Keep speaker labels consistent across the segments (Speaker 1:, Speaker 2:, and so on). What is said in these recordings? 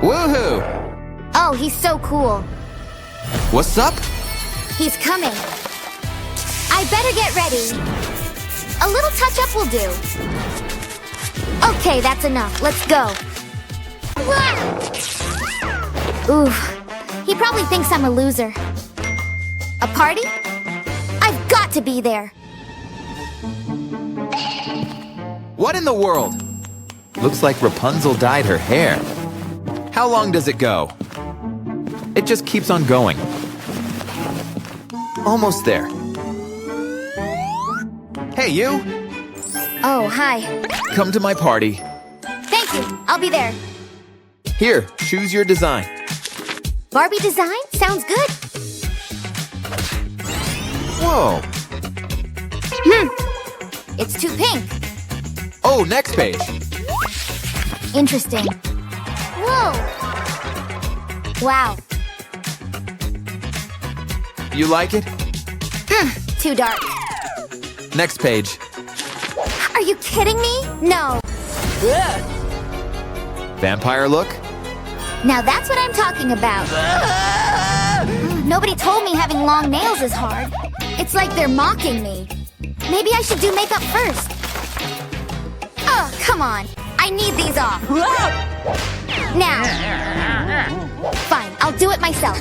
Speaker 1: Woohoo!
Speaker 2: Oh, he's so cool.
Speaker 1: What's up?
Speaker 2: He's coming. I better get ready. A little touch-up will do. Okay, that's enough. Let's go. Oof. He probably thinks I'm a loser. A party? I've got to be there.
Speaker 1: What in the world? Looks like Rapunzel dyed her hair. How long does it go? It just keeps on going. Almost there. Hey, you!
Speaker 2: Oh, hi.
Speaker 1: Come to my party.
Speaker 2: Thank you. I'll be there.
Speaker 1: Here, choose your design.
Speaker 2: Barbie design? Sounds good.
Speaker 1: Whoa!
Speaker 2: It's too pink.
Speaker 1: Oh, next page.
Speaker 2: Interesting. Whoa! Wow.
Speaker 1: You like it?
Speaker 2: Too dark.
Speaker 1: Next page.
Speaker 2: Are you kidding me? No.
Speaker 1: Vampire look?
Speaker 2: Now that's what I'm talking about. Nobody told me having long nails is hard. It's like they're mocking me. Maybe I should do makeup first. Oh, come on. I need these off. Now. Fine, I'll do it myself.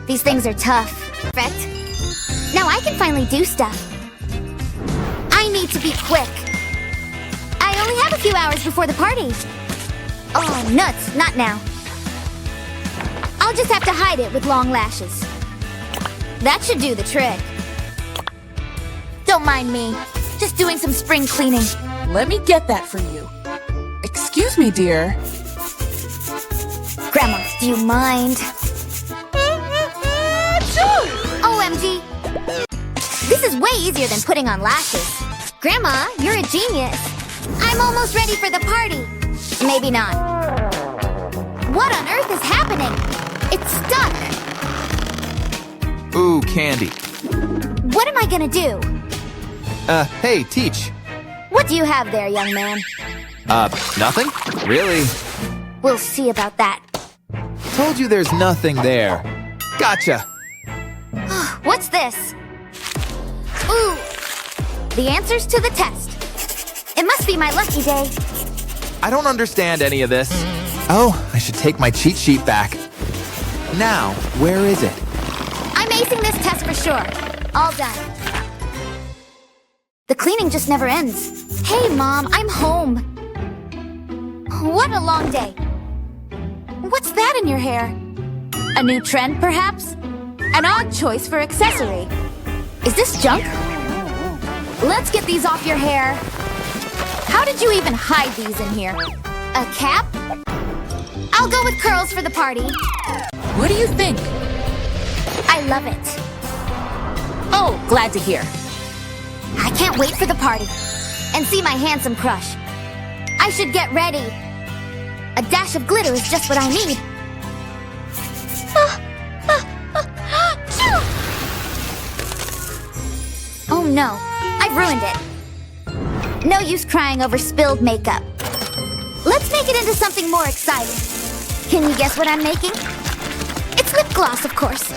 Speaker 2: These things are tough. Perfect. Now I can finally do stuff. I need to be quick. I only have a few hours before the party. Oh, nuts. Not now. I'll just have to hide it with long lashes. That should do the trick. Don't mind me. Just doing some spring cleaning.
Speaker 3: Let me get that for you. Excuse me, dear.
Speaker 2: Grandma, do you mind? OMG! This is way easier than putting on lashes. Grandma, you're a genius. I'm almost ready for the party. Maybe not. What on earth is happening? It's stuck.
Speaker 1: Ooh, candy.
Speaker 2: What am I gonna do?
Speaker 1: Hey, teach.
Speaker 2: What do you have there, young man?
Speaker 1: Nothing? Really?
Speaker 2: We'll see about that.
Speaker 1: Told you there's nothing there. Gotcha.
Speaker 2: What's this? Ooh! The answers to the test. It must be my lucky day.
Speaker 1: I don't understand any of this. Oh, I should take my cheat sheet back. Now, where is it?
Speaker 2: I'm acing this test for sure. All done. The cleaning just never ends. Hey, Mom, I'm home. What a long day. What's that in your hair? A new trend, perhaps? An odd choice for accessory. Is this junk? Let's get these off your hair. How did you even hide these in here? A cap? I'll go with curls for the party.
Speaker 3: What do you think?
Speaker 2: I love it.
Speaker 3: Oh, glad to hear.
Speaker 2: I can't wait for the party and see my handsome crush. I should get ready. A dash of glitter is just what I need. Oh no, I've ruined it. No use crying over spilled makeup. Let's make it into something more exciting. Can you guess what I'm making? It's lip gloss, of course.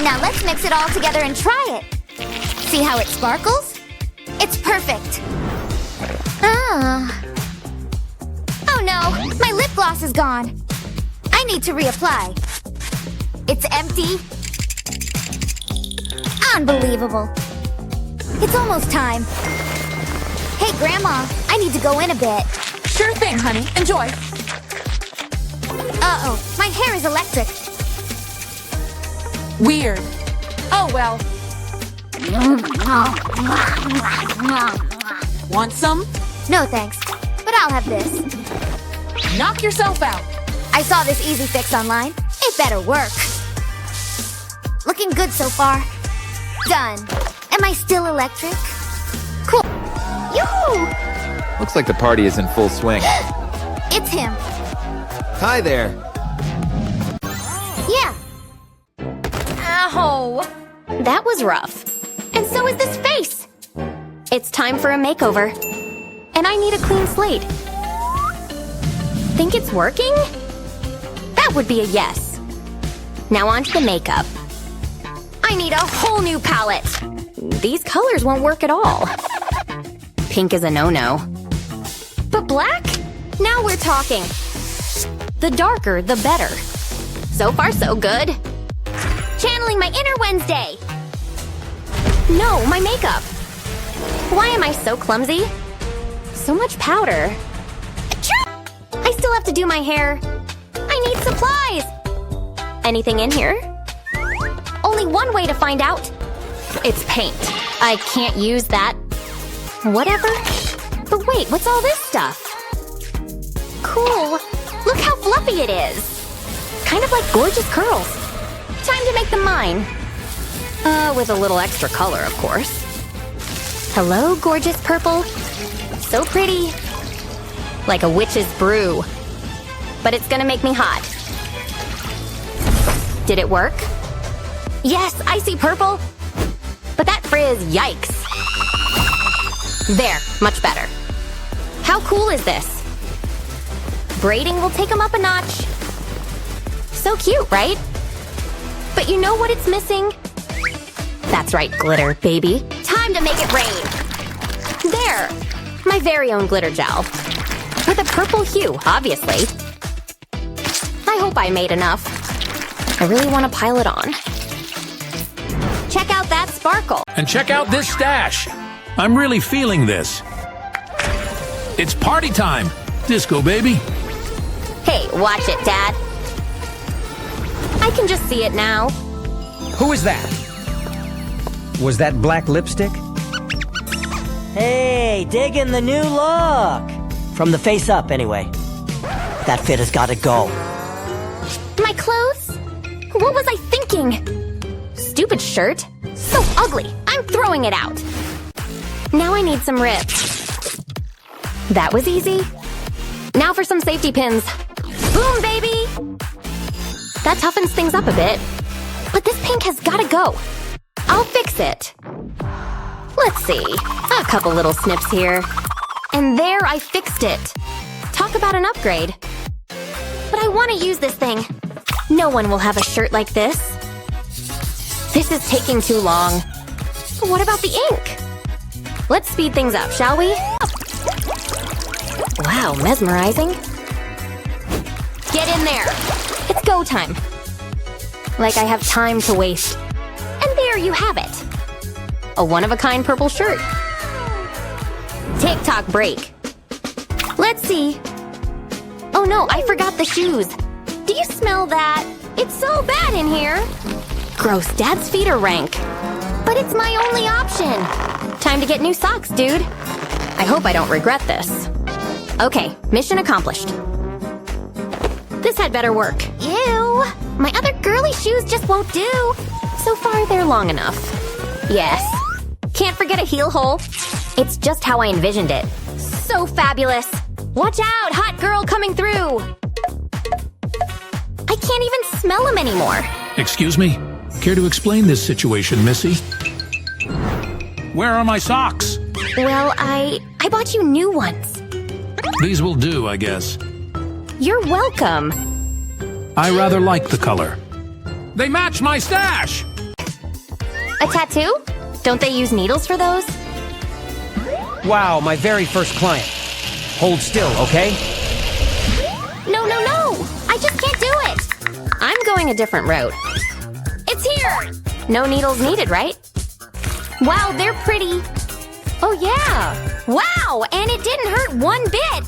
Speaker 2: Now let's mix it all together and try it. See how it sparkles? It's perfect. Oh no, my lip gloss is gone. I need to reapply. It's empty. Unbelievable. It's almost time. Hey, Grandma, I need to go in a bit.
Speaker 3: Sure thing, honey. Enjoy.
Speaker 2: Uh-oh, my hair is electric.
Speaker 3: Weird. Oh, well. Want some?
Speaker 2: No thanks, but I'll have this.
Speaker 3: Knock yourself out.
Speaker 2: I saw this easy fix online. It better work. Looking good so far. Done. Am I still electric? Cool. Yoo-hoo!
Speaker 1: Looks like the party is in full swing.
Speaker 2: It's him.
Speaker 1: Hi there.
Speaker 2: Yeah.
Speaker 4: Ow! That was rough. And so is this face. It's time for a makeover. And I need a clean slate. Think it's working? That would be a yes. Now on to the makeup. I need a whole new palette. These colors won't work at all. Pink is a no-no. But black? Now we're talking. The darker, the better. So far, so good. Channeling my inner Wednesday. No, my makeup. Why am I so clumsy? So much powder. I still have to do my hair. I need supplies. Anything in here? Only one way to find out. It's paint. I can't use that. Whatever. But wait, what's all this stuff? Cool. Look how fluffy it is. Kind of like gorgeous curls. Time to make them mine. With a little extra color, of course. Hello, gorgeous purple. So pretty. Like a witch's brew. But it's gonna make me hot. Did it work? Yes, I see purple. But that frizz, yikes. There, much better. How cool is this? Braiding will take them up a notch. So cute, right? But you know what it's missing? That's right, glitter, baby. Time to make it rain. There, my very own glitter gel. With a purple hue, obviously. I hope I made enough. I really want to pile it on. Check out that sparkle.
Speaker 5: And check out this stash. I'm really feeling this. It's party time. Disco, baby.
Speaker 4: Hey, watch it, Dad. I can just see it now.
Speaker 6: Who is that? Was that black lipstick?
Speaker 7: Hey, digging the new look! From the face up, anyway. That fit has gotta go.
Speaker 4: My clothes? What was I thinking? Stupid shirt. So ugly. I'm throwing it out. Now I need some rips. That was easy. Now for some safety pins. Boom, baby! That toughens things up a bit. But this pink has gotta go. I'll fix it. Let's see. A couple little snips here. And there, I fixed it. Talk about an upgrade. But I want to use this thing. No one will have a shirt like this. This is taking too long. But what about the ink? Let's speed things up, shall we? Wow, mesmerizing. Get in there. It's go time. Like I have time to waste. And there you have it. A one-of-a-kind purple shirt. TikTok break. Let's see. Oh no, I forgot the shoes. Do you smell that? It's so bad in here. Gross, Dad's feet are rank. But it's my only option. Time to get new socks, dude. I hope I don't regret this. Okay, mission accomplished. This had better work. Ew! My other girly shoes just won't do. So far, they're long enough. Yes. Can't forget a heel hole. It's just how I envisioned it. So fabulous. Watch out, hot girl coming through. I can't even smell them anymore.
Speaker 5: Excuse me? Care to explain this situation, Missy? Where are my socks?
Speaker 4: Well, I bought you new ones.
Speaker 5: These will do, I guess.
Speaker 4: You're welcome.
Speaker 5: I rather like the color. They match my stash!
Speaker 4: A tattoo? Don't they use needles for those?
Speaker 6: Wow, my very first client. Hold still, okay?
Speaker 4: No, no, no! I just can't do it! I'm going a different route. It's here! No needles needed, right? Wow, they're pretty. Oh yeah! Wow, and it didn't hurt one bit!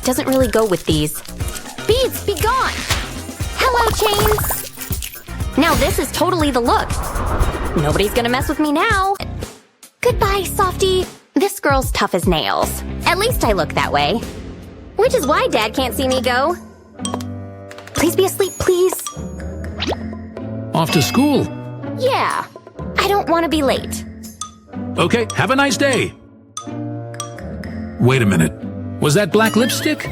Speaker 4: Doesn't really go with these. Beads, be gone! Hello, chains! Now this is totally the look. Nobody's gonna mess with me now. Goodbye, softie. This girl's tough as nails. At least I look that way. Which is why Dad can't see me go. Please be asleep, please.
Speaker 5: Off to school.
Speaker 4: Yeah. I don't want to be late.
Speaker 5: Okay, have a nice day. Wait a minute. Was that black lipstick?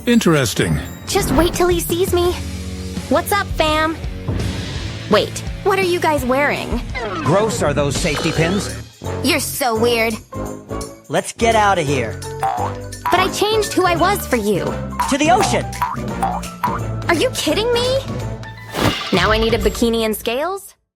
Speaker 5: Interesting.
Speaker 4: Just wait till he sees me. What's up, fam? Wait, what are you guys wearing?
Speaker 6: Gross are those safety pins?
Speaker 2: You're so weird.
Speaker 7: Let's get out of here.
Speaker 4: But I changed who I was for you.
Speaker 7: To the ocean!
Speaker 4: Are you kidding me? Now I need a bikini and scales?